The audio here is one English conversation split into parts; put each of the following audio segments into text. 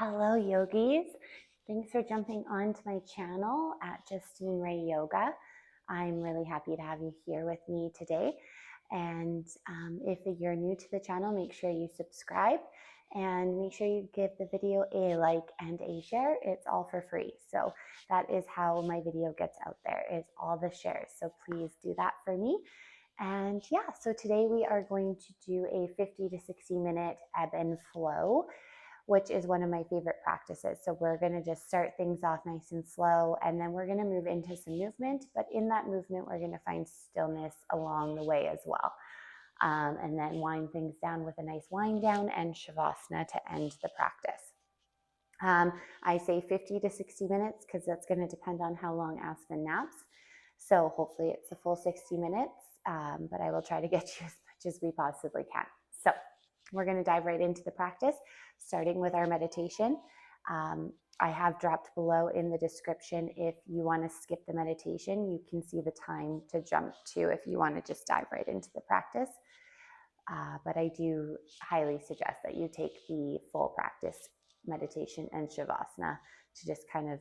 Hello, yogis. Thanks for jumping onto my channel at Justine Ray Yoga. I'm really happy to have you here with me today. And if you're new to the channel, make sure you subscribe and make sure you give the video a like and a share. It's all for free. So that is how my video gets out there, is all the shares. So please do that for me. And yeah, so today we are going to do a 50 to 60 minute ebb and flow, which is one of my favorite practices. So we're going to just start things off nice and slow, and then we're going to move into some movement. But in that movement, we're going to find stillness along the way as well. And then wind things down with a nice wind down and Savasana to end the practice. I say 50 to 60 minutes because that's going to depend on how long Aspen naps. So hopefully it's a full 60 minutes, but I will try to get you as much as we possibly can. So we're going to dive right into the practice, starting with our meditation. I have dropped below in the description, if you want to skip the meditation, you can see the time to jump to if you want to just dive right into the practice. But I do highly suggest that you take the full practice, meditation and Shavasana, to just kind of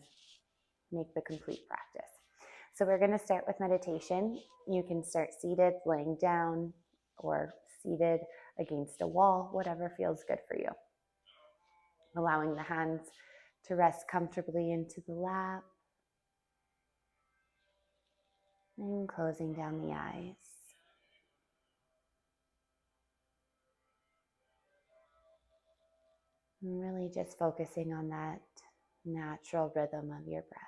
make the complete practice. So we're going to start with meditation. You can start seated, laying down, or seated against a wall, whatever feels good for you. Allowing the hands to rest comfortably into the lap and closing down the eyes. And really just focusing on that natural rhythm of your breath.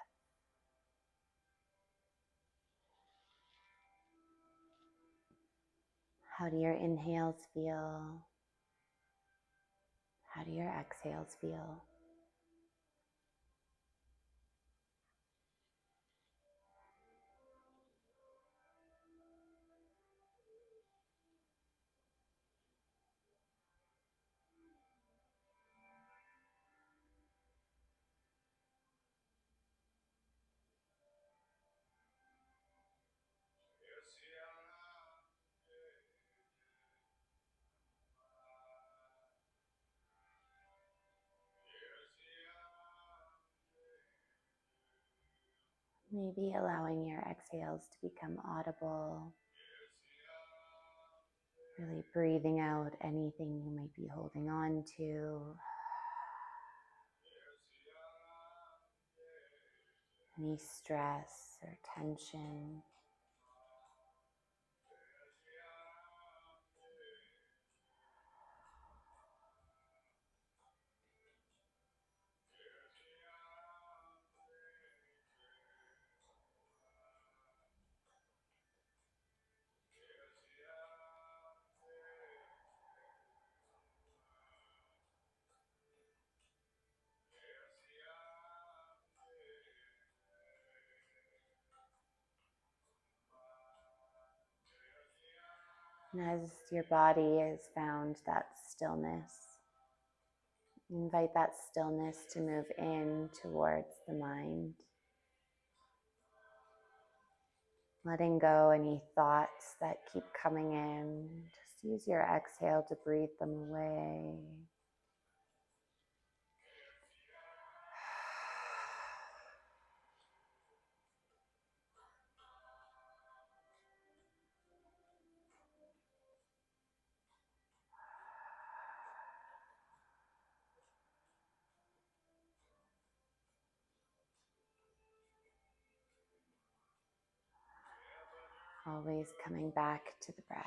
How do your inhales feel? How do your exhales feel? Maybe allowing your exhales to become audible. Really breathing out anything you might be holding on to. Any stress or tension. And as your body has found that stillness, invite that stillness to move in towards the mind. Letting go any thoughts that keep coming in. Just use your exhale to breathe them away. Always coming back to the breath.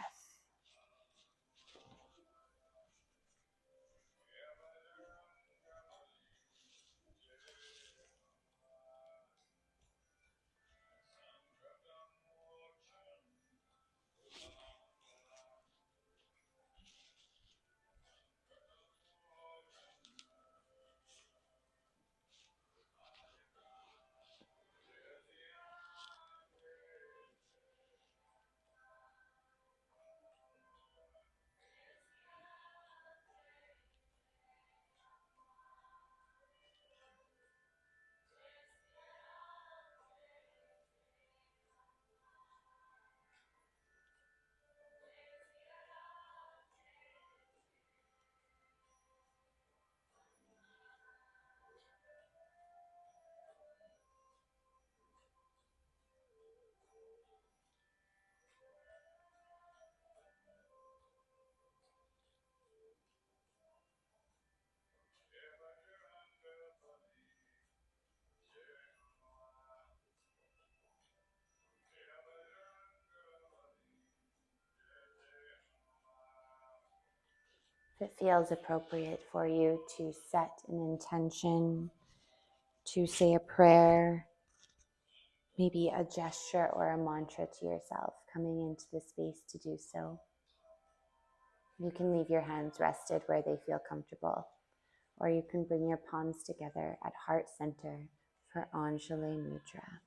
If it feels appropriate for you to set an intention, to say a prayer, maybe a gesture or a mantra to yourself, coming into the space to do so. You can leave your hands rested where they feel comfortable, or you can bring your palms together at heart center for Anjali Mudra.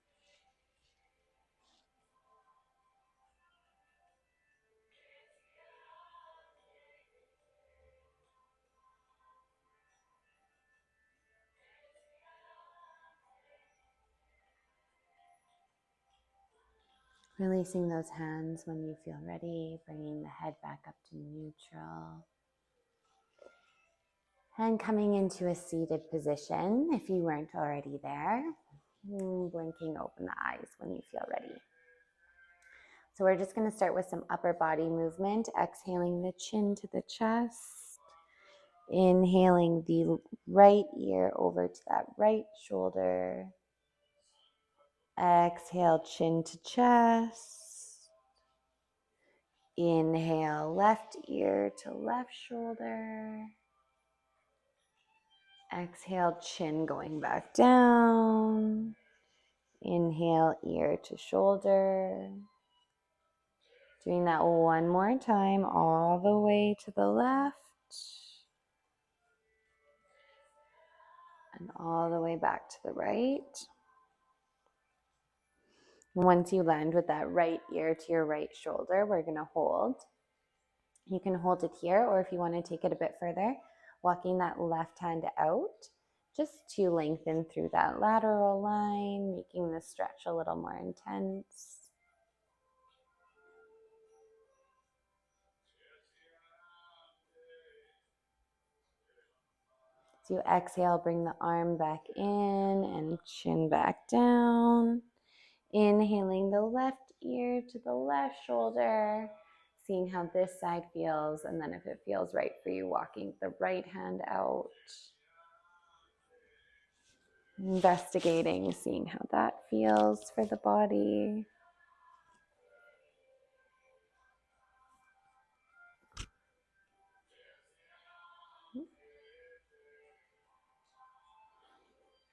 Releasing those hands when you feel ready, bringing the head back up to neutral. And coming into a seated position if you weren't already there. Blinking open the eyes when you feel ready. So we're just going to start with some upper body movement, exhaling the chin to the chest. Inhaling the right ear over to that right shoulder. Exhale, chin to chest. Inhale, left ear to left shoulder. Exhale, chin going back down. Inhale, ear to shoulder. Doing that one more time, all the way to the left. And all the way back to the right. Once you land with that right ear to your right shoulder, we're going to hold. You can hold it here, or if you want to take it a bit further, walking that left hand out, just to lengthen through that lateral line, making the stretch a little more intense. So you exhale, bring the arm back in and chin back down. Inhaling the left ear to the left shoulder, seeing how this side feels, and then if it feels right for you, walking the right hand out. Investigating, seeing how that feels for the body.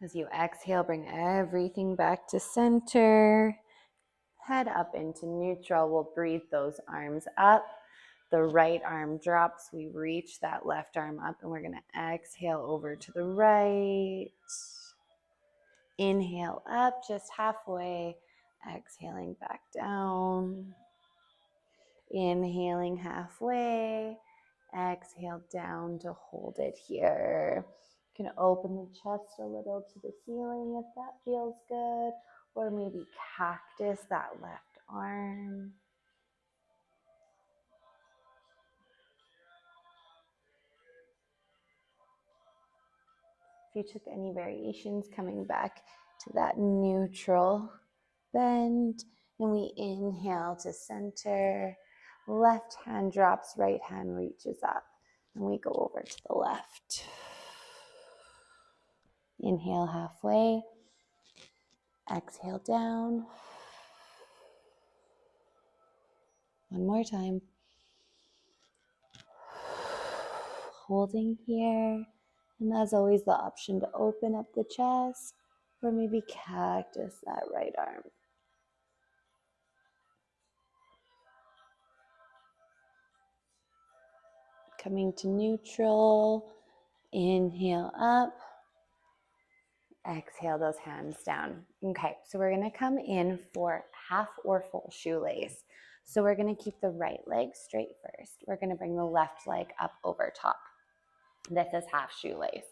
As you exhale, bring everything back to center. Head up into neutral. We'll breathe those arms up. The right arm drops. We reach that left arm up, and we're going to exhale over to the right. Inhale up just halfway. Exhaling back down. Inhaling halfway. Exhale down to hold it here. You can open the chest a little to the ceiling if that feels good, or maybe cactus that left arm. If you took any variations, coming back to that neutral bend, and we inhale to center. Left hand drops, right hand reaches up, and we go over to the left. Inhale halfway. Exhale down. One more time. Holding here. And as always, the option to open up the chest, or maybe cactus that right arm. Coming to neutral. Inhale up. Exhale those hands down. Okay, so we're going to come in for half or full shoelace. So we're going to keep the right leg straight first. We're going to bring the left leg up over top. This is half shoelace.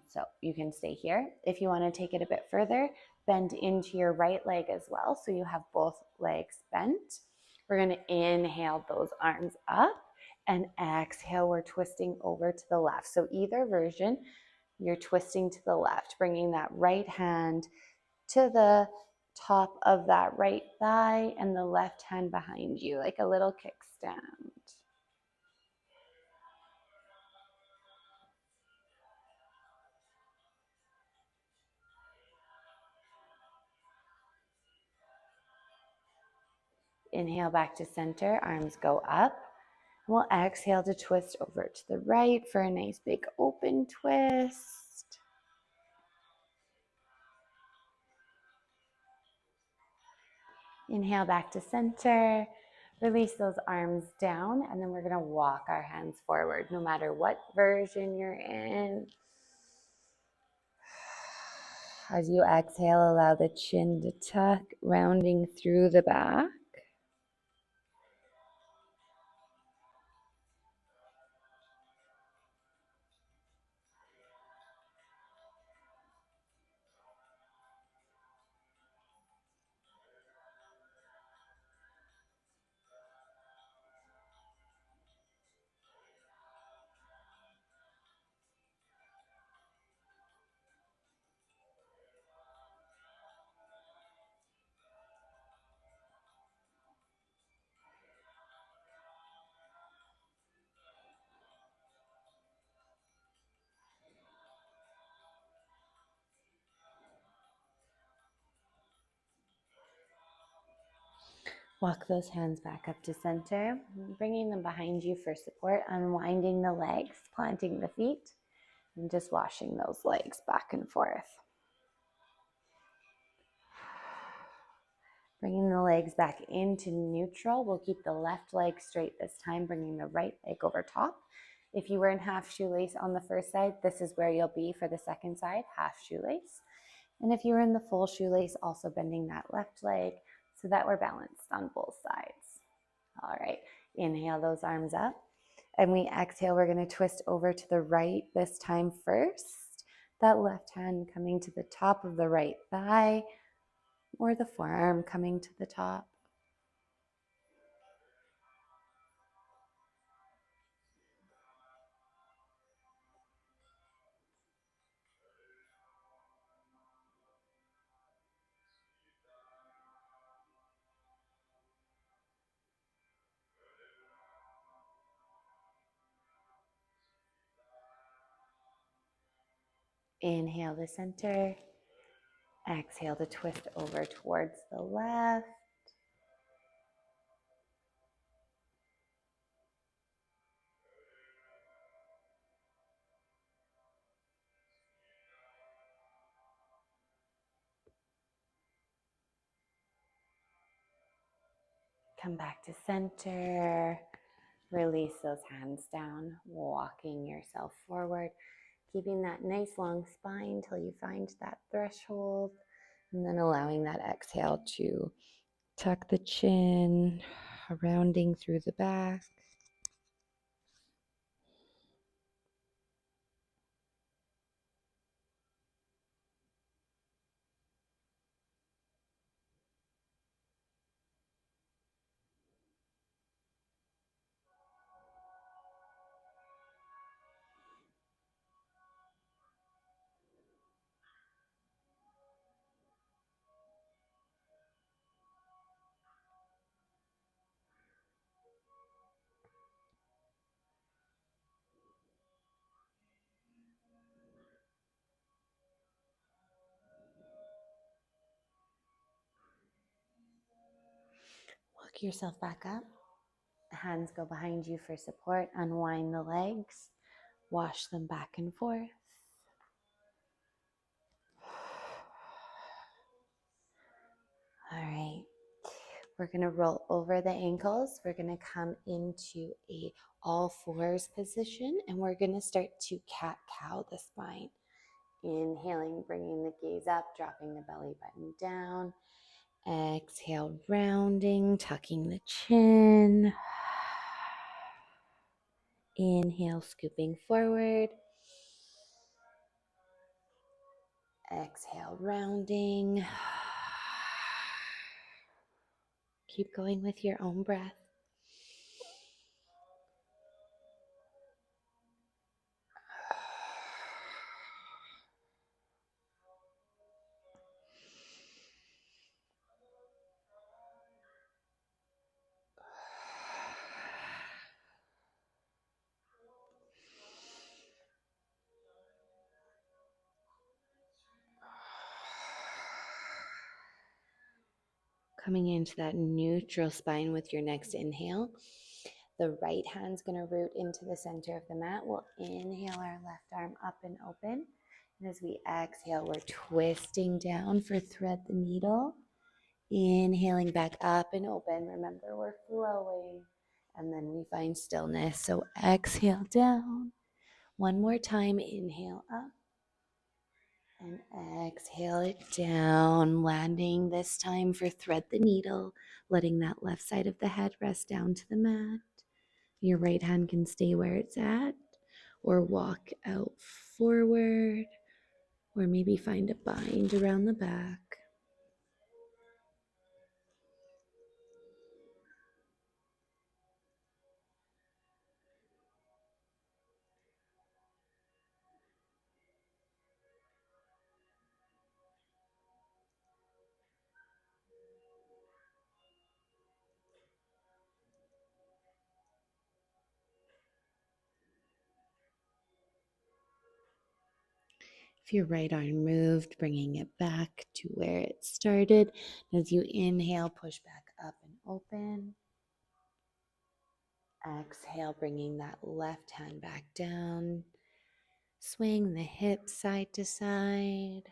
So you can stay here. If you want to take it a bit further, bend into your right leg as well, so you have both legs bent. We're going to inhale those arms up, and exhale, we're twisting over to the left. So either version, you're twisting to the left, bringing that right hand to the top of that right thigh and the left hand behind you, like a little kickstand. Inhale back to center, arms go up. We'll exhale to twist over to the right for a nice big open twist. Inhale back to center. Release those arms down, and then we're going to walk our hands forward no matter what version you're in. As you exhale, allow the chin to tuck, rounding through the back. Walk those hands back up to center, bringing them behind you for support, unwinding the legs, planting the feet, and just washing those legs back and forth. Bringing the legs back into neutral. We'll keep the left leg straight this time, bringing the right leg over top. If you were in half shoelace on the first side, this is where you'll be for the second side, half shoelace. And if you were in the full shoelace, also bending that left leg so that we're balanced on both sides. All right, inhale those arms up. And we exhale, we're going to twist over to the right this time first. That left hand coming to the top of the right thigh, or the forearm coming to the top. Inhale to center. Exhale to twist over towards the left. Come back to center. Release those hands down, walking yourself forward, keeping that nice long spine till you find that threshold, and then allowing that exhale to tuck the chin, rounding through the back. Walk yourself back up. Hands go behind you for support. Unwind the legs. Wash them back and forth. All right. We're going to roll over the ankles. We're going to come into a all fours position, and we're going to start to cat-cow the spine. Inhaling, bringing the gaze up, dropping the belly button down. Exhale, rounding, tucking the chin. Inhale, scooping forward. Exhale, rounding. Keep going with your own breath. Coming into that neutral spine with your next inhale. The right hand's going to root into the center of the mat. We'll inhale our left arm up and open. And as we exhale, we're twisting down for thread the needle. Inhaling back up and open. Remember, we're flowing. And then we find stillness. So exhale down. One more time. Inhale up. And exhale it down. Landing this time for thread the needle. Letting that left side of the head rest down to the mat. Your right hand can stay where it's at. Or walk out forward. Or maybe find a bind around the back. If your right arm moved, bringing it back to where it started. As you inhale, push back up and open. Exhale, bringing that left hand back down. Swing the hips side to side.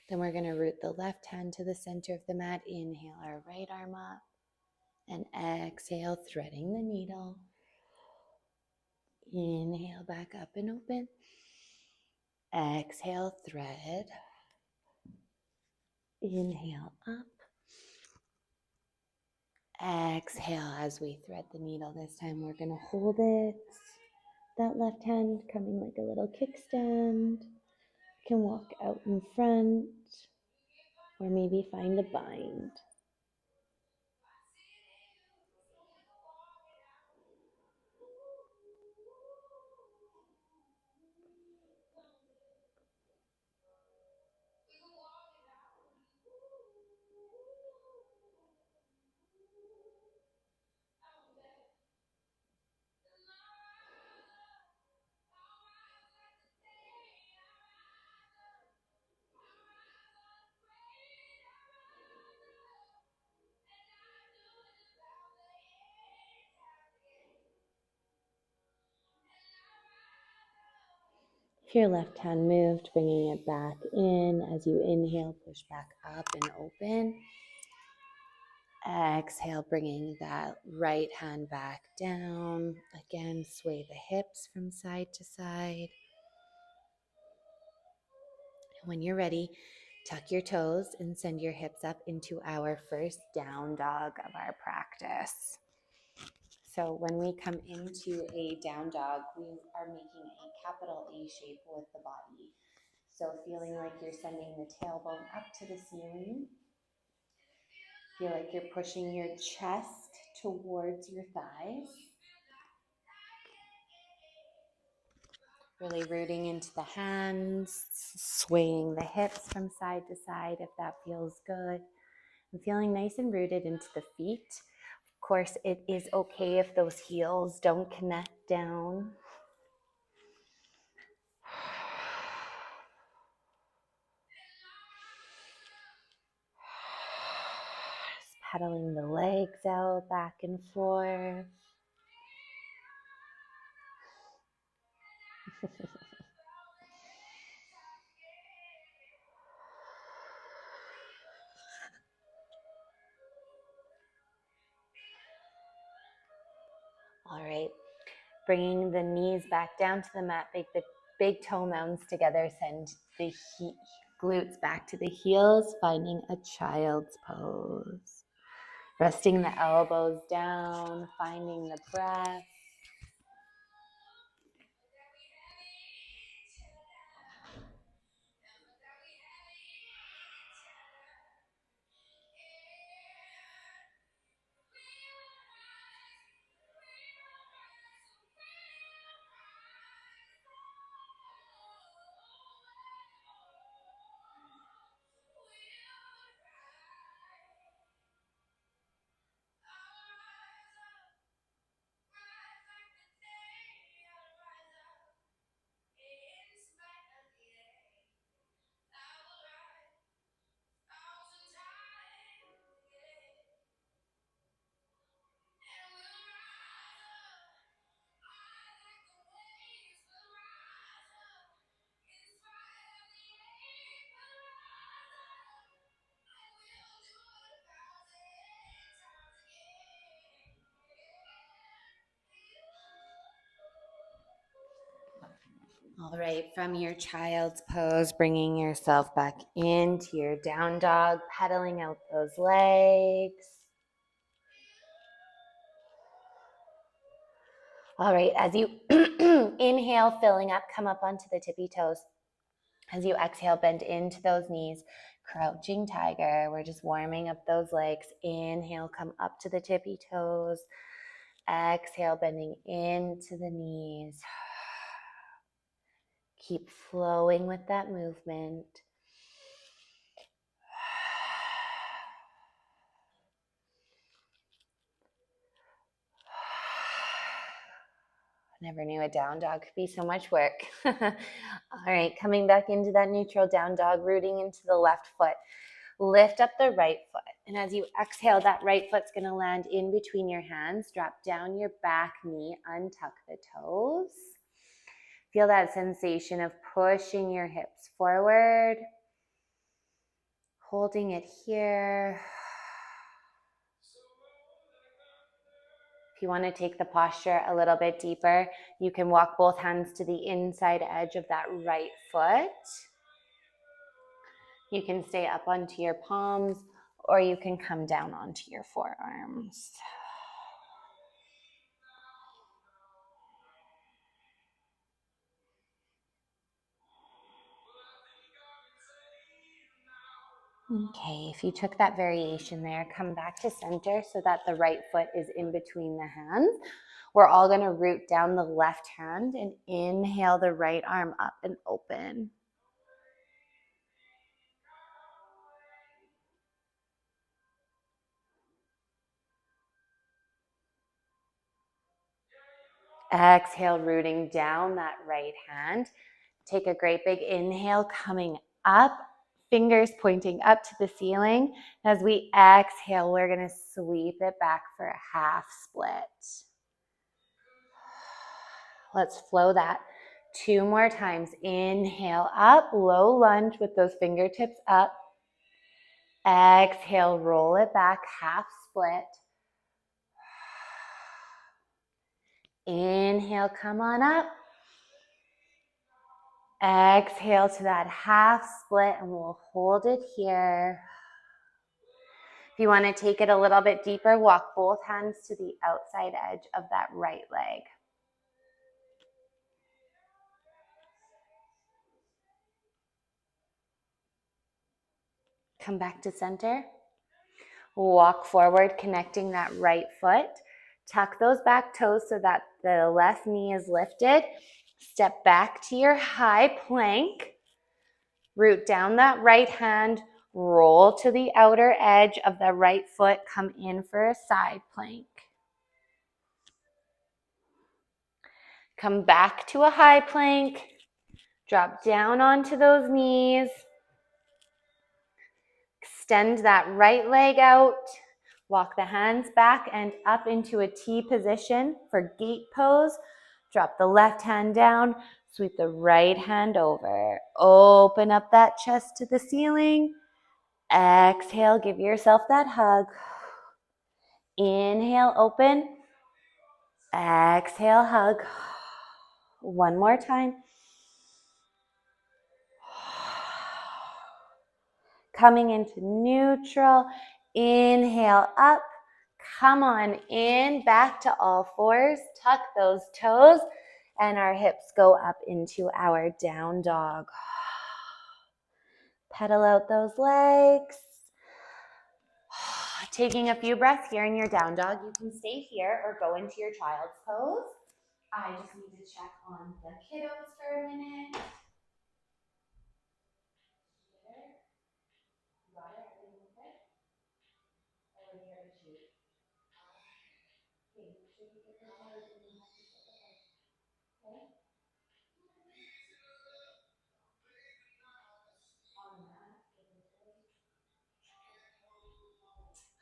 Then we're going to root the left hand to the center of the mat. Inhale our right arm up. And exhale, threading the needle. Inhale back up and open. Exhale, thread. Inhale up. Exhale as we thread the needle. This time we're going to hold it. That left hand coming like a little kickstand. You can walk out in front or maybe find a bind. If your left hand moved, bringing it back in. As you inhale, push back up and open. Exhale, bringing that right hand back down. Again, sway the hips from side to side. When you're ready, tuck your toes and send your hips up into our first down dog of our practice. So when we come into a down dog, we are making a capital A shape with the body. So feeling like you're sending the tailbone up to the ceiling. Feel like you're pushing your chest towards your thighs. Really rooting into the hands, swaying the hips from side to side if that feels good. And feeling nice and rooted into the feet. Of course, it is okay if those heels don't connect down. Just pedaling the legs out back and forth. All right, bringing the knees back down to the mat, make the big toe mounds together, send the glutes back to the heels, finding a child's pose. Resting the elbows down, finding the breath. All right, from your child's pose, bringing yourself back into your down dog, pedaling out those legs. All right, as you inhale, filling up, come up onto the tippy toes. As you exhale, bend into those knees, crouching tiger. We're just warming up those legs. Inhale, come up to the tippy toes. Exhale, bending into the knees. Keep flowing with that movement. Never knew a down dog could be so much work. All right, coming back into that neutral down dog, rooting into the left foot. Lift up the right foot. And as you exhale, that right foot's going to land in between your hands. Drop down your back knee, untuck the toes. Feel that sensation of pushing your hips forward. Holding it here. If you want to take the posture a little bit deeper, you can walk both hands to the inside edge of that right foot. You can stay up onto your palms, or you can come down onto your forearms. Okay, if you took that variation there, come back to center so that the right foot is in between the hands. We're all going to root down the left hand and inhale the right arm up and open. Exhale, rooting down that right hand. Take a great big inhale, coming up, fingers pointing up to the ceiling. As we exhale, we're going to sweep it back for a half split. Let's flow that 2 more times. Inhale up, low lunge with those fingertips up. Exhale, roll it back, half split. Inhale, come on up. Exhale to that half split, and we'll hold it here. If you want to take it a little bit deeper, walk both hands to the outside edge of that right leg. Come back to center. Walk forward, connecting that right foot. Tuck those back toes so that the left knee is lifted. Step back to your high plank. Root down that right hand. Roll to the outer edge of the right foot. Come in for a side plank. Come back to a high plank. Drop down onto those knees. Extend that right leg out. Walk the hands back and up into a T position for gate pose. Drop the left hand down. Sweep the right hand over. Open up that chest to the ceiling. Exhale, give yourself that hug. Inhale, open. Exhale, hug. One more time. Coming into neutral. Inhale up. Come on in, back to all fours. Tuck those toes, and our hips go up into our down dog. Pedal out those legs. Taking a few breaths here in your down dog. You can stay here or go into your child's pose. I just need to check on the kiddos for a minute. Got it? Everything okay? Or are there issues? Okay, should we get this out? Okay.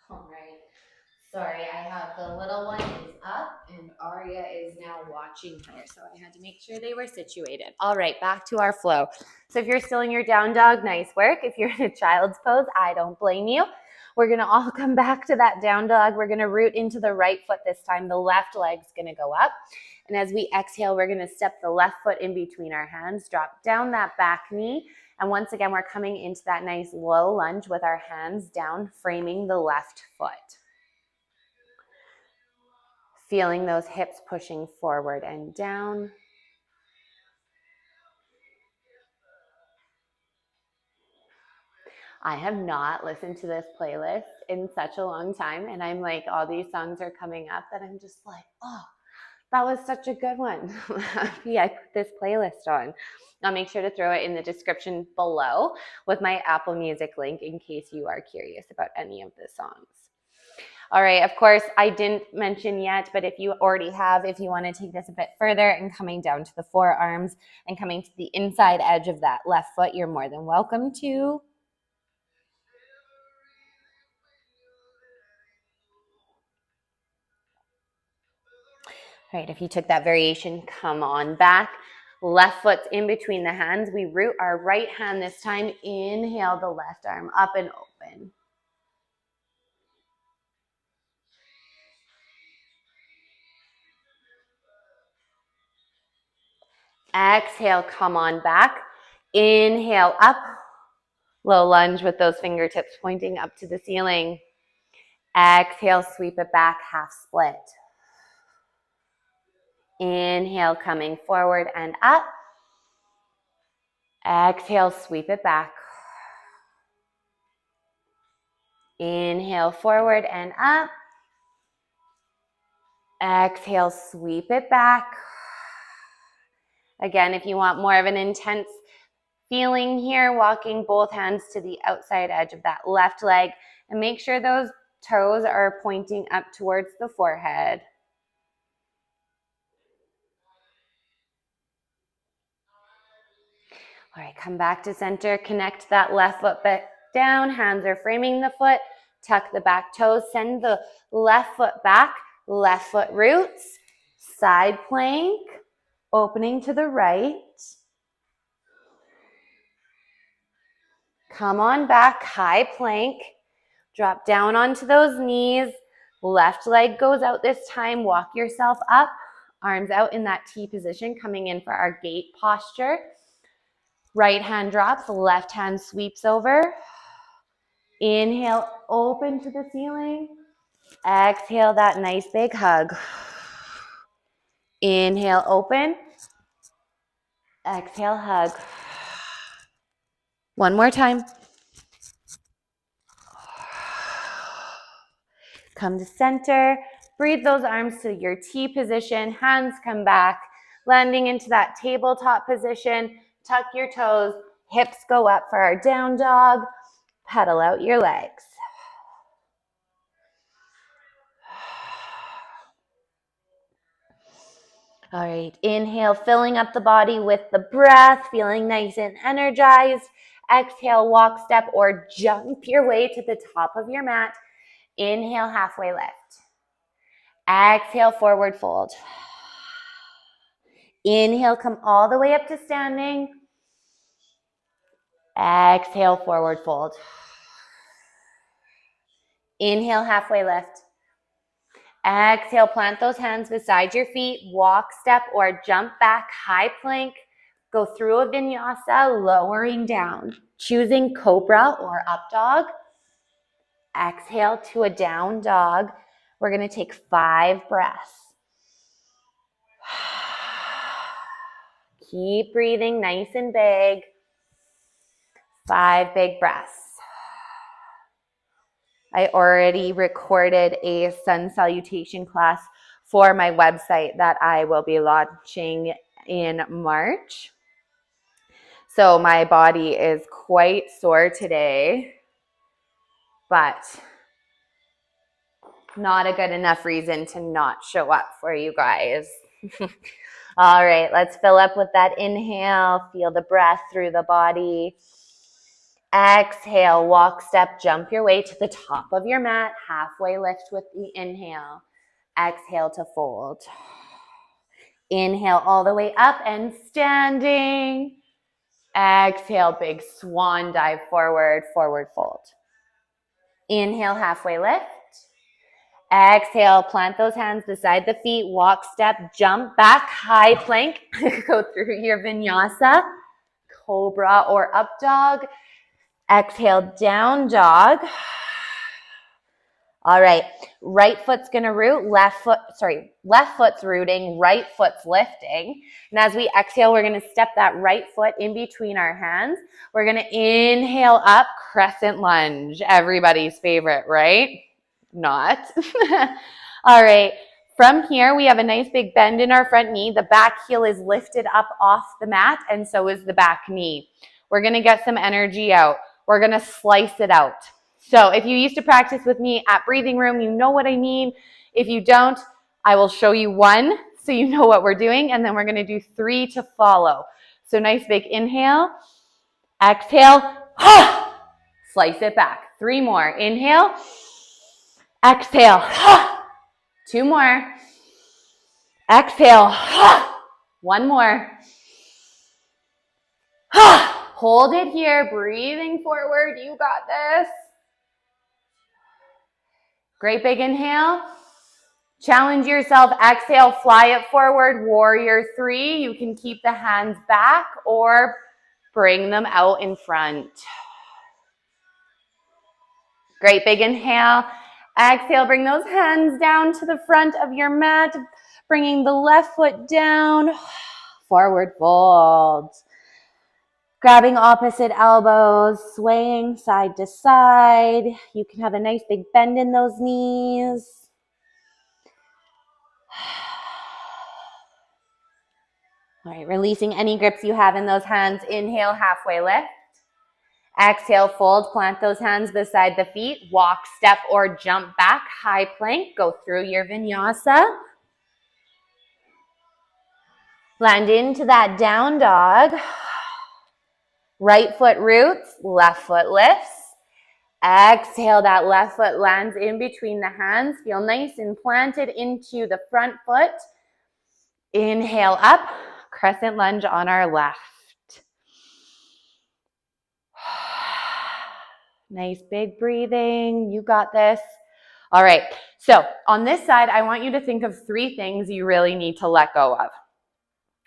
All right. Sorry, I have the little one is up and Aria is now watching her. So I had to make sure they were situated. All right, back to our flow. So if you're still in your down dog, nice work. If you're in a child's pose, I don't blame you. We're going to all come back to that down dog. We're going to root into the right foot this time. The left leg's going to go up. And as we exhale, we're going to step the left foot in between our hands, drop down that back knee. And once again, we're coming into that nice low lunge with our hands down, framing the left foot. Feeling those hips pushing forward and down. I have not listened to this playlist in such a long time, and I'm like, all these songs are coming up that I'm just like, oh, that was such a good one. Yeah, I put this playlist on. I'll make sure to throw it in the description below with my Apple Music link in case you are curious about any of the songs. All right, of course, I didn't mention yet, but if you already have, if you want to take this a bit further and coming down to the forearms and coming to the inside edge of that left foot, you're more than welcome to. All right, if you took that variation, come on back. Left foot's in between the hands. We root our right hand this time. Inhale the left arm up and open. Exhale, come on back. Inhale up. Low lunge with those fingertips pointing up to the ceiling. Exhale, sweep it back, half split. Inhale, coming forward and up. Exhale, sweep it back. Inhale, forward and up. Exhale, sweep it back. Again, if you want more of an intense feeling here, walking both hands to the outside edge of that left leg and make sure those toes are pointing up towards the forehead. All right, come back to center, connect that left foot back down, hands are framing the foot, tuck the back toes, send the left foot back, left foot roots, side plank, opening to the right. Come on back, high plank, drop down onto those knees, left leg goes out this time, walk yourself up, arms out in that T position, coming in for our gate posture. Right hand drops, left hand sweeps over. Inhale, open to the ceiling. Exhale, that nice big hug. Inhale, open. Exhale, hug. One more time. Come to center. Breathe those arms to your T position. Hands come back. Landing into that tabletop position. Tuck your toes. Hips go up for our down dog. Pedal out your legs. All right, inhale, filling up the body with the breath, feeling nice and energized. Exhale, walk, step, or jump your way to the top of your mat. Inhale, halfway lift. Exhale, forward fold. Inhale, come all the way up to standing. Exhale, forward fold. Inhale, halfway lift. Exhale, plant those hands beside your feet. Walk, step, or jump back, high plank. Go through a vinyasa, lowering down. Choosing cobra or up dog. Exhale to a down dog. We're going to take 5 breaths. Keep breathing nice and big. 5 big breaths. I already recorded a sun salutation class for my website that I will be launching in March. So my body is quite sore today, but not a good enough reason to not show up for you guys. All right, let's fill up with that inhale. Feel the breath through the body. Exhale, walk, step, jump your way to the top of your mat. Halfway lift with the inhale. Exhale to fold. Inhale all the way up and standing. Exhale, big swan dive forward, forward fold. Inhale, halfway lift. Exhale, plant those hands beside the feet, walk, step, jump back, high plank. Go through your vinyasa, cobra or up dog. Exhale, down dog. All right, right foot's gonna root, left foot's rooting, right foot's lifting. And as we exhale, we're gonna step that right foot in between our hands. We're gonna inhale up, crescent lunge. Everybody's favorite, right? Not. All right, from here, we have a nice big bend in our front knee. The back heel is lifted up off the mat, and so is the back knee. We're gonna get some energy out. We're gonna slice it out. So if you used to practice with me at Breathing Room, you know what I mean. If you don't, I will show you one so you know what we're doing, and then we're gonna do 3 to follow. So nice big inhale, exhale, slice it back. 3 more, inhale, exhale, 2 more, exhale, 1 more, hold it here, breathing forward, you got this. Great big inhale. Challenge yourself. Exhale, fly it forward. Warrior 3. You can keep the hands back or bring them out in front. Great big inhale. Exhale, bring those hands down to the front of your mat. Bringing the left foot down. Forward fold. Grabbing opposite elbows, swaying side to side. You can have a nice big bend in those knees. All right, releasing any grips you have in those hands. Inhale, halfway lift. Exhale, fold, plant those hands beside the feet. Walk, step, or jump back. High plank, go through your vinyasa. Land into that down dog. Right foot roots, left foot lifts. Exhale, that left foot lands in between the hands. Feel nice and planted into the front foot. Inhale up, crescent lunge on our left. Nice big breathing. You got this. All right. So on this side, I want you to think of 3 things you really need to let go of.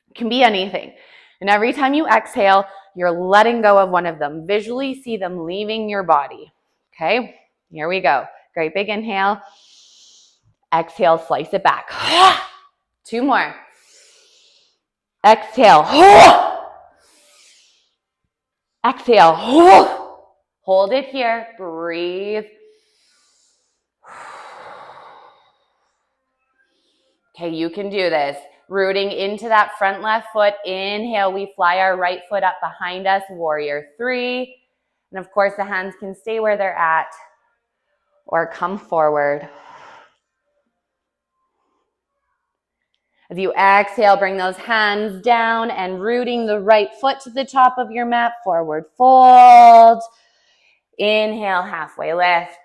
It can be anything. And every time you exhale, you're letting go of one of them. Visually see them leaving your body. Okay, here we go. Great big inhale. Exhale, slice it back. 2 more. Exhale. Exhale. Hold it here. Breathe. Okay, you can do this. Rooting into that front left foot. Inhale, we fly our right foot up behind us. Warrior 3. And of course, the hands can stay where they're at or come forward. As you exhale, bring those hands down and rooting the right foot to the top of your mat. Forward fold. Inhale, halfway lift.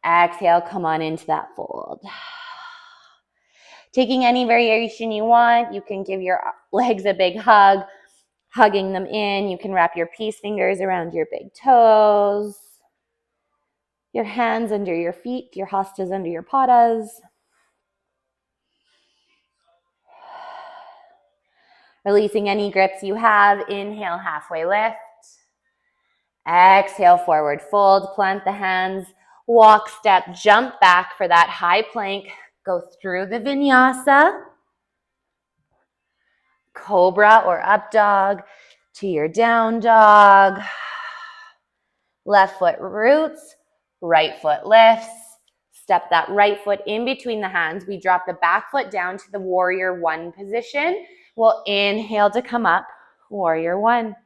Exhale, come on into that fold. Taking any variation you want, you can give your legs a big hug, hugging them in. You can wrap your peace fingers around your big toes, your hands under your feet, your hastas under your padas. Releasing any grips you have. Inhale, halfway lift. Exhale, forward fold. Plant the hands. Walk, step, jump back for that high plank. Go through the vinyasa. Cobra or up dog to your down dog. Left foot roots, right foot lifts. Step that right foot in between the hands. We drop the back foot down to the warrior 1 position. We'll inhale to come up, warrior 1.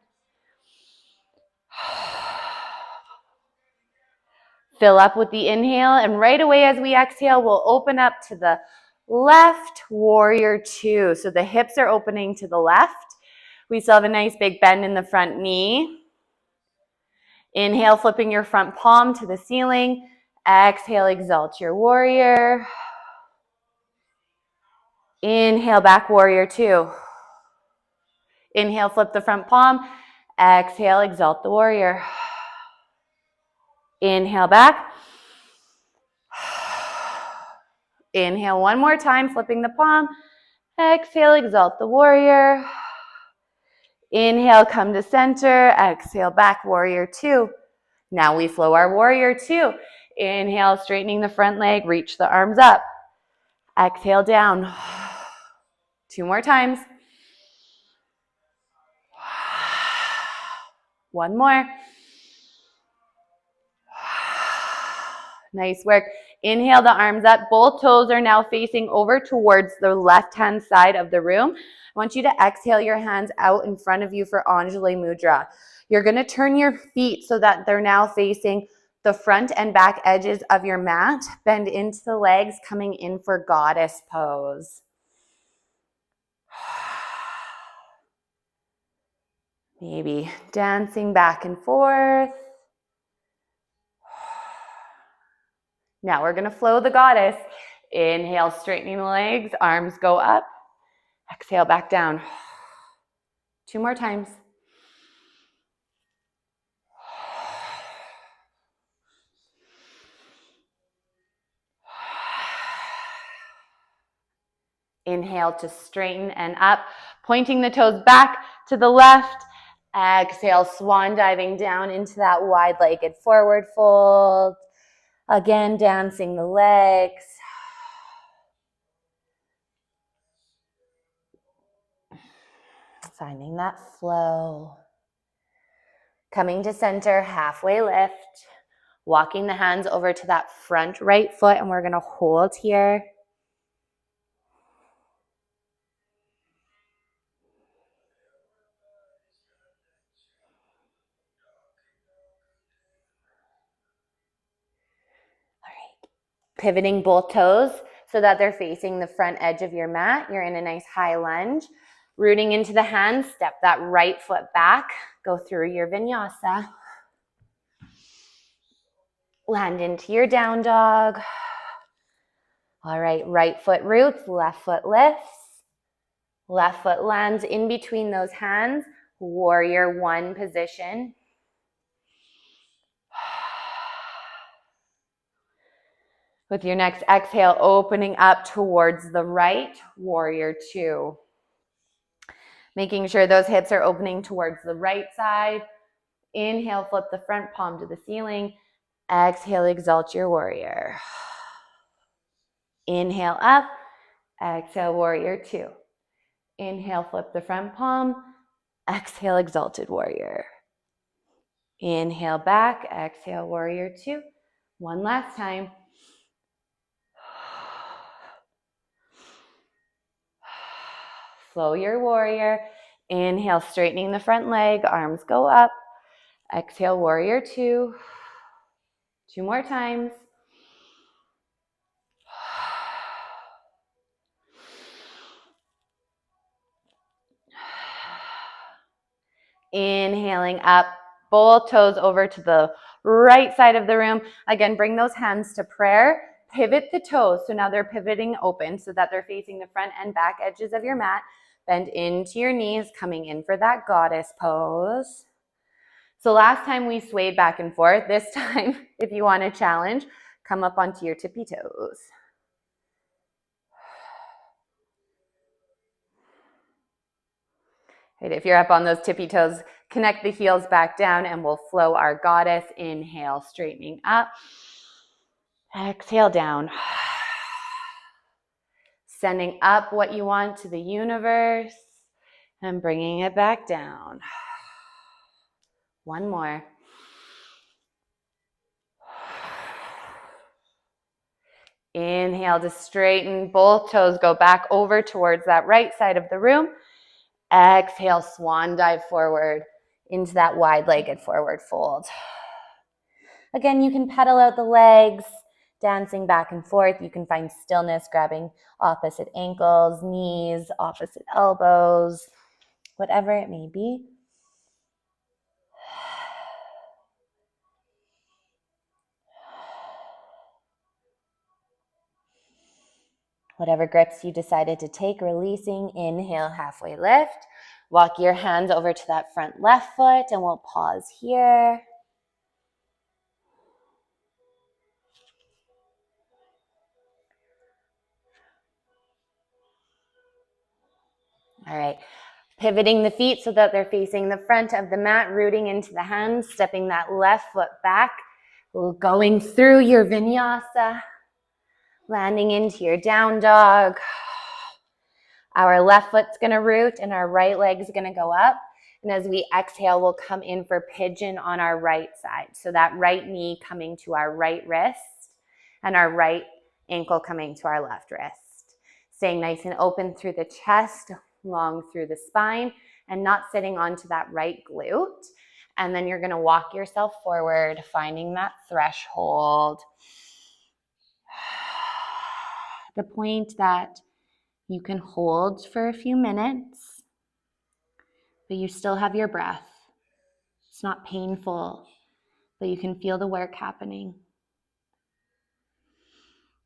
Fill up with the inhale, and right away as we exhale, we'll open up to the left, warrior 2. So the hips are opening to the left. We still have a nice big bend in the front knee. Inhale, flipping your front palm to the ceiling. Exhale, exalt your warrior. Inhale, back warrior 2. Inhale, flip the front palm. Exhale, exalt the warrior. Inhale back. Inhale one more time, flipping the palm. Exhale, exalt the warrior. Inhale, come to center. Exhale, back, warrior two. Now we flow our warrior two. Inhale, straightening the front leg, reach the arms up. Exhale, down. Two more times. One more. Nice work. Inhale the arms up. Both toes are now facing over towards the left-hand side of the room. I want you to exhale your hands out in front of you for Anjali Mudra. You're going to turn your feet so that they're now facing the front and back edges of your mat. Bend into the legs, coming in for goddess pose. Maybe dancing back and forth. Now we're going to flow the goddess. Inhale, straightening the legs, arms go up. Exhale, back down. Two more times. Inhale to straighten and up, pointing the toes back to the left. Exhale, swan diving down into that wide-legged forward fold. Again, dancing the legs. Finding that flow. Coming to center, halfway lift. Walking the hands over to that front right foot, and we're going to hold here. All right. Pivoting both toes so that they're facing the front edge of your mat. You're in a nice high lunge. Rooting into the hands, step that right foot back. Go through your vinyasa. Land into your down dog. All right, right foot roots, left foot lifts. Left foot lands in between those hands. Warrior one position. With your next exhale, opening up towards the right, warrior two. Making sure those hips are opening towards the right side. Inhale, flip the front palm to the ceiling. Exhale, exalt your warrior. Inhale up. Exhale, warrior two. Inhale, flip the front palm. Exhale, exalted warrior. Inhale back. Exhale, warrior two. One last time. Flow your warrior. Inhale, straightening the front leg. Arms go up. Exhale, warrior two. Two more times. Inhaling up, both toes over to the right side of the room. Again, bring those hands to prayer. Pivot the toes. So now they're pivoting open so that they're facing the front and back edges of your mat. Bend into your knees, coming in for that goddess pose. So last time we swayed back and forth. This time, if you want a challenge, come up onto your tippy toes. Right, if you're up on those tippy toes, connect the heels back down and we'll flow our goddess. Inhale, straightening up. Exhale down. Sending up what you want to the universe and bringing it back down. One more. Inhale to straighten. Both toes go back over towards that right side of the room. Exhale, swan dive forward into that wide-legged forward fold. Again, you can pedal out the legs, dancing back and forth. You can find stillness, grabbing opposite ankles, knees, opposite elbows, whatever it may be. Whatever grips you decided to take, releasing. Inhale, halfway lift. Walk your hands over to that front left foot and we'll pause here. All right. Pivoting the feet so that they're facing the front of the mat, rooting into the hands, stepping that left foot back, going through your vinyasa, landing into your down dog. Our left foot's gonna root and our right leg's gonna go up. And as we exhale, we'll come in for pigeon on our right side. So that right knee coming to our right wrist and our right ankle coming to our left wrist. Staying nice and open through the chest, long through the spine, and not sitting onto that right glute. And then you're gonna walk yourself forward, finding that threshold. The point that you can hold for a few minutes, but you still have your breath. It's not painful, but you can feel the work happening.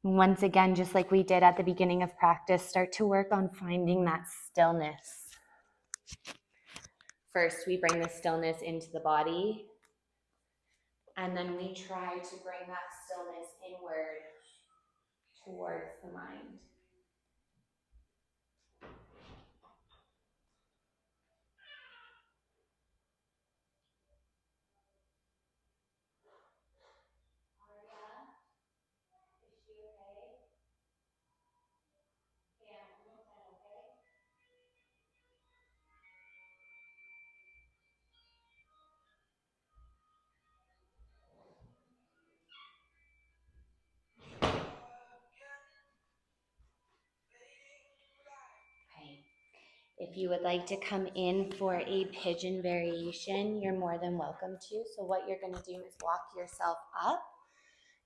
And once again, just like we did at the beginning of practice, start to work on finding that stillness. First, we bring the stillness into the body, and then we try to bring that stillness inward towards the mind. If you would like to come in for a pigeon variation, you're more than welcome to. So what you're going to do is walk yourself up,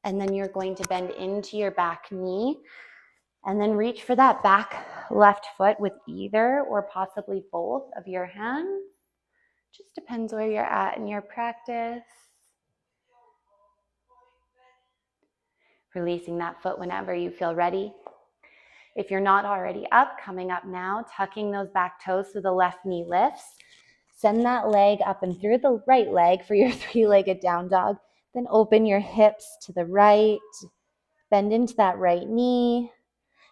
and then you're going to bend into your back knee, and then reach for that back left foot with either or possibly both of your hands. Just depends where you're at in your practice. Releasing that foot whenever you feel ready. If you're not already up, coming up now, tucking those back toes so the left knee lifts. Send that leg up and through the right leg for your three-legged down dog. Then open your hips to the right. Bend into that right knee.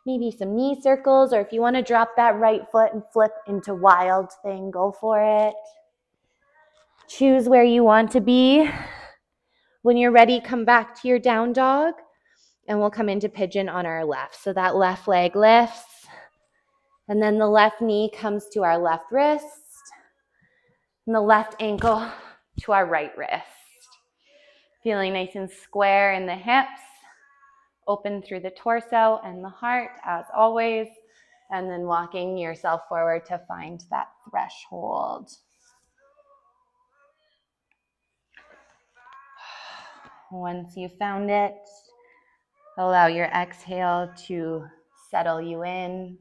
Maybe some knee circles, or if you want to drop that right foot and flip into wild thing, go for it. Choose where you want to be. When you're ready, come back to your down dog, and we'll come into pigeon on our left. So that left leg lifts, and then the left knee comes to our left wrist, and the left ankle to our right wrist. Feeling nice and square in the hips, open through the torso and the heart as always, and then walking yourself forward to find that threshold. Once you've found it, allow your exhale to settle you in.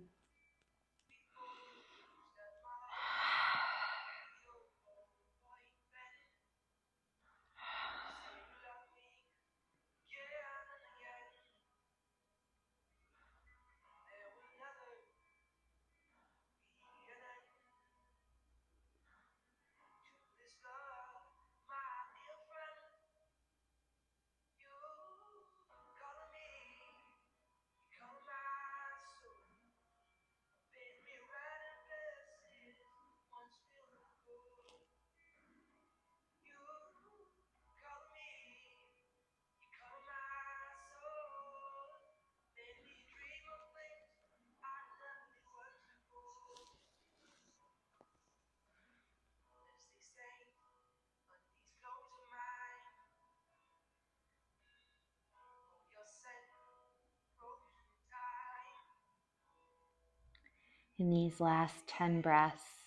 In these last 10 breaths,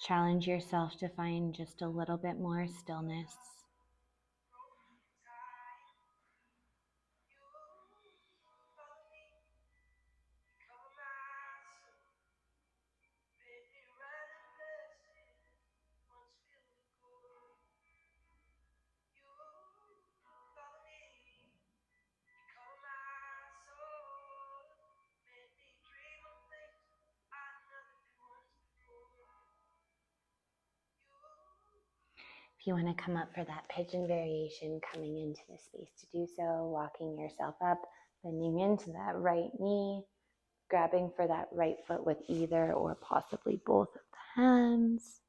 challenge yourself to find just a little bit more stillness. If you want to come up for that pigeon variation, coming into the space to do so, walking yourself up, bending into that right knee, Grabbing for that right foot with either or possibly both of the hands.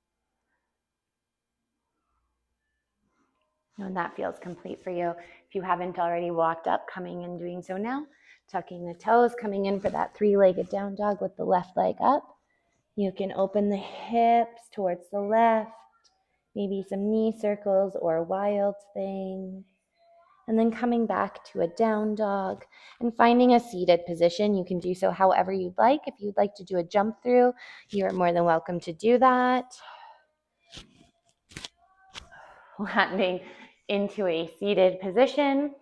And that feels complete for you. If you haven't already walked up, coming and doing so now. Tucking the toes, coming in for that three-legged down dog with the left leg up. You can open the hips towards the left, maybe some knee circles or wild thing. And then coming back to a down dog and finding a seated position. You can do so however you'd like. If you'd like to do a jump through, you're more than welcome to do that. Landing into a seated position.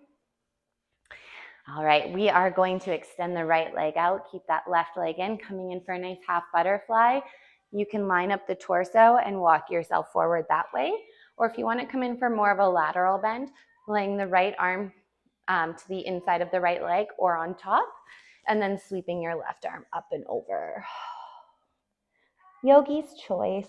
All right, we are going to extend the right leg out. Keep that left leg in, coming in for a nice half butterfly. You can line up the torso and walk yourself forward that way. Or if you want to come in for more of a lateral bend, laying the right arm to the inside of the right leg or on top, and then sweeping your left arm up and over. Yogi's choice.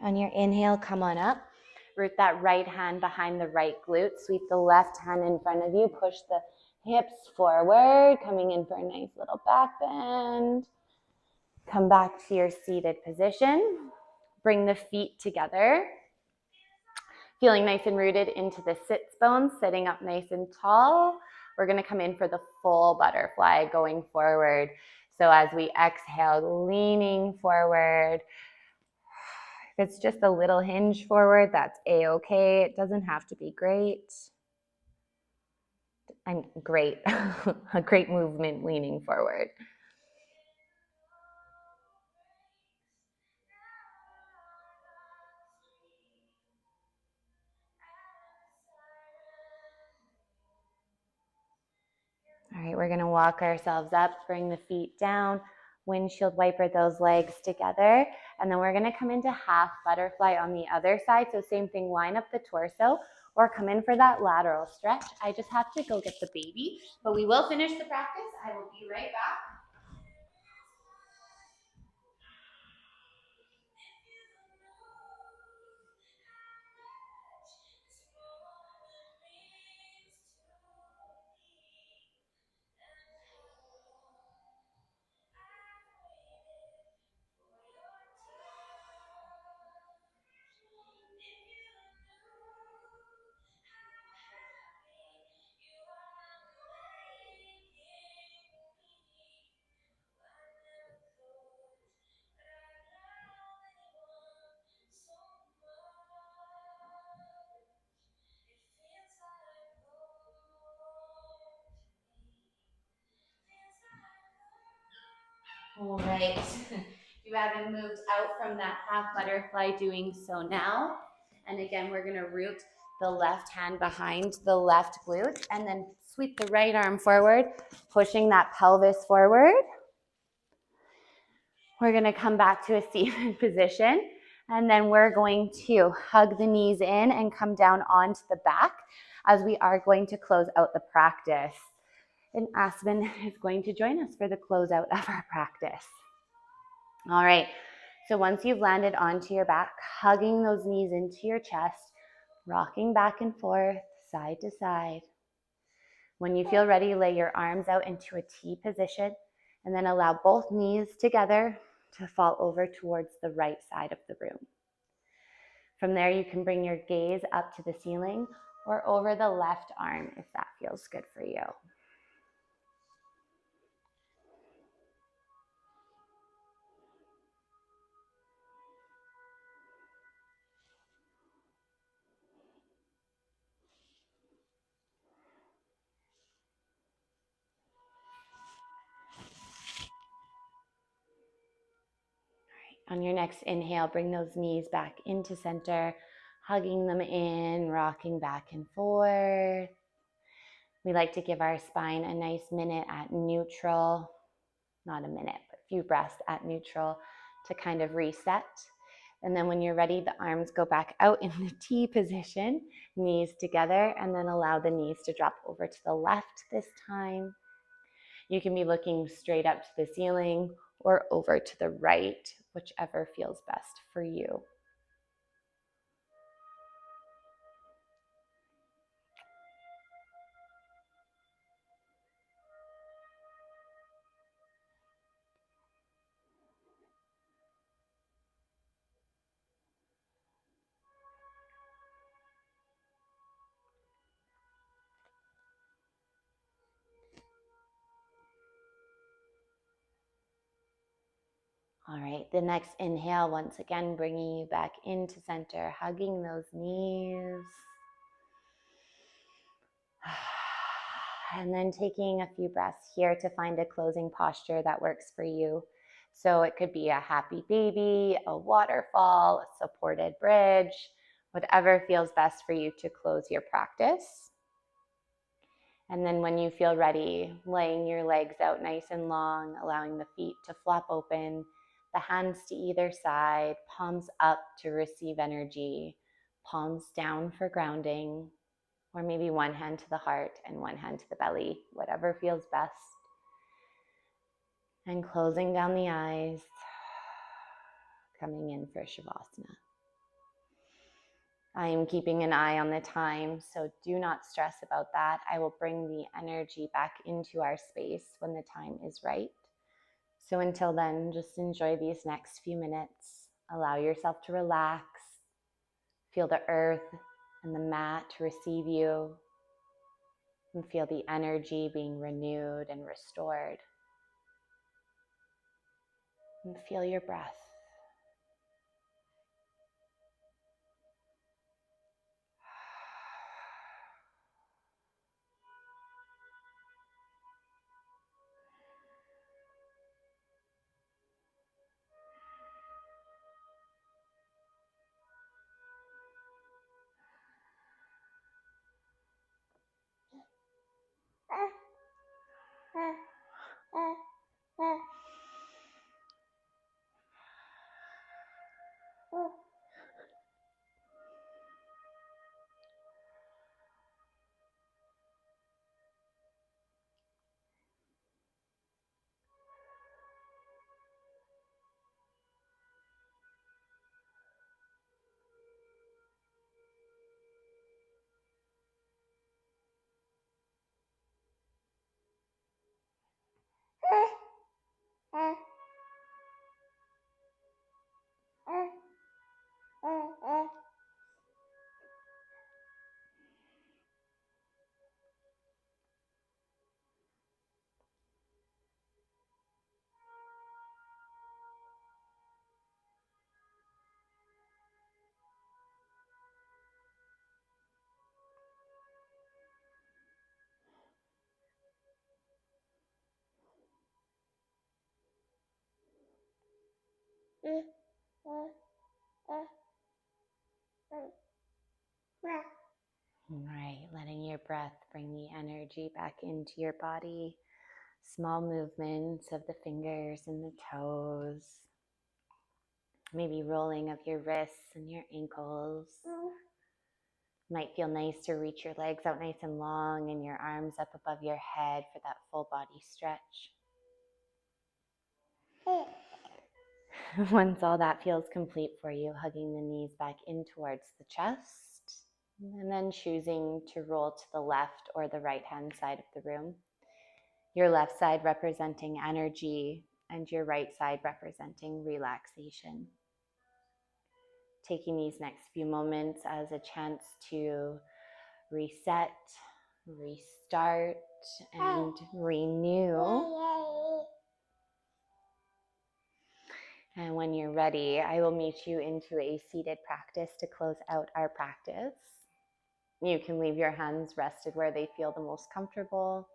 On your inhale, come on up. Root that right hand behind the right glute. Sweep the left hand in front of you. Push the hips forward, coming in for a nice little back bend. Come back to your seated position. Bring the feet together. Feeling nice and rooted into the sits bones, sitting up nice and tall. We're going to come in for the full butterfly going forward. So as we exhale, leaning forward. If it's just a little hinge forward, that's a-okay. It doesn't have to be great. And great, a great movement leaning forward. All right, we're gonna walk ourselves up, bring the feet down, windshield wiper those legs together, and then we're gonna come into half butterfly on the other side. So same thing, line up the torso or come in for that lateral stretch. I just have to go get the baby, but we will finish the practice. I will be right back. All right, you haven't moved out from that half butterfly, doing so now. And again, we're gonna root the left hand behind the left glute and then sweep the right arm forward, pushing that pelvis forward. We're gonna come back to a seated position, and then we're going to hug the knees in and come down onto the back as we are going to close out the practice. And Aspen is going to join us for the closeout of our practice. All right, so once you've landed onto your back, hugging those knees into your chest, rocking back and forth, side to side. When you feel ready, lay your arms out into a T position and then allow both knees together to fall over towards the right side of the room. From there, you can bring your gaze up to the ceiling or over the left arm if that feels good for you. On your next inhale, bring those knees back into center, hugging them in, rocking back and forth. We like to give our spine a nice minute at neutral, not a minute, but a few breaths at neutral to kind of reset. And then when you're ready, the arms go back out in the T position, knees together, and then allow the knees to drop over to the left this time. You can be looking straight up to the ceiling or over to the right, whichever feels best for you. All right, the next inhale, once again, bringing you back into center, hugging those knees. And then taking a few breaths here to find a closing posture that works for you. So it could be a happy baby, a waterfall, a supported bridge, whatever feels best for you to close your practice. And then when you feel ready, laying your legs out nice and long, allowing the feet to flop open, the hands to either side, palms up to receive energy, palms down for grounding, or maybe one hand to the heart and one hand to the belly, whatever feels best. And closing down the eyes, coming in for Savasana. I am keeping an eye on the time, so do not stress about that. I will bring the energy back into our space when the time is right. So until then, just enjoy these next few minutes. Allow yourself to relax. Feel the earth and the mat receive you. And feel the energy being renewed and restored. And feel your breath. All right, letting your breath bring the energy back into your body. Small movements of the fingers and the toes. Maybe rolling of your wrists and your ankles. Might feel nice to reach your legs out nice and long and your arms up above your head for that full body stretch. Once all that feels complete for you, hugging the knees back in towards the chest, and then choosing to roll to the left or the right hand side of the room. Your left side representing energy and your right side representing relaxation. Taking these next few moments as a chance to reset, restart, and renew. And when you're ready, I will meet you into a seated practice to close out our practice. You can leave your hands rested where they feel the most comfortable,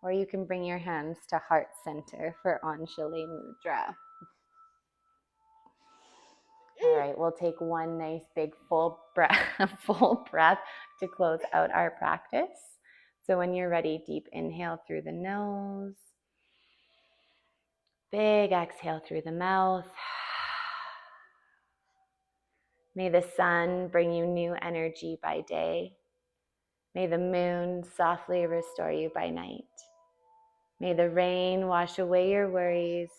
or you can bring your hands to heart center for Anjali Mudra. All right, we'll take one nice big full breath to close out our practice. So when you're ready, deep inhale through the nose. Big exhale through the mouth. May the sun bring you new energy by day. May the moon softly restore you by night. May the rain wash away your worries,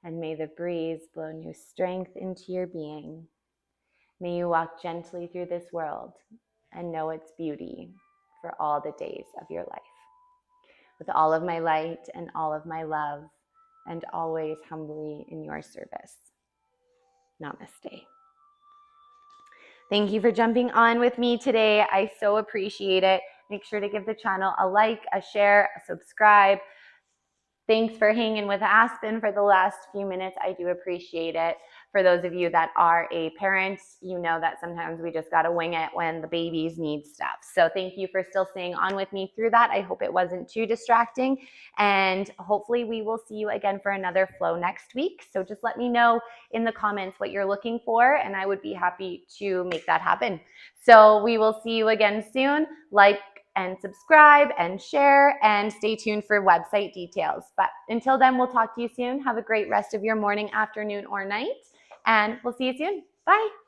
and may the breeze blow new strength into your being. May you walk gently through this world and know its beauty for all the days of your life. With all of my light and all of my love, and always humbly in your service. Namaste. Thank you for jumping on with me today. I so appreciate it. Make sure to give the channel a like, a share, a subscribe. Thanks for hanging with Aspen for the last few minutes. I do appreciate it. For those of you that are a parent, you know that sometimes we just got to wing it when the babies need stuff. So thank you for still staying on with me through that. I hope it wasn't too distracting. And hopefully we will see you again for another flow next week. So just let me know in the comments what you're looking for, and I would be happy to make that happen. So we will see you again soon. Like and subscribe and share, and stay tuned for website details. But until then, we'll talk to you soon. Have a great rest of your morning, afternoon, or night, and we'll see you soon. Bye.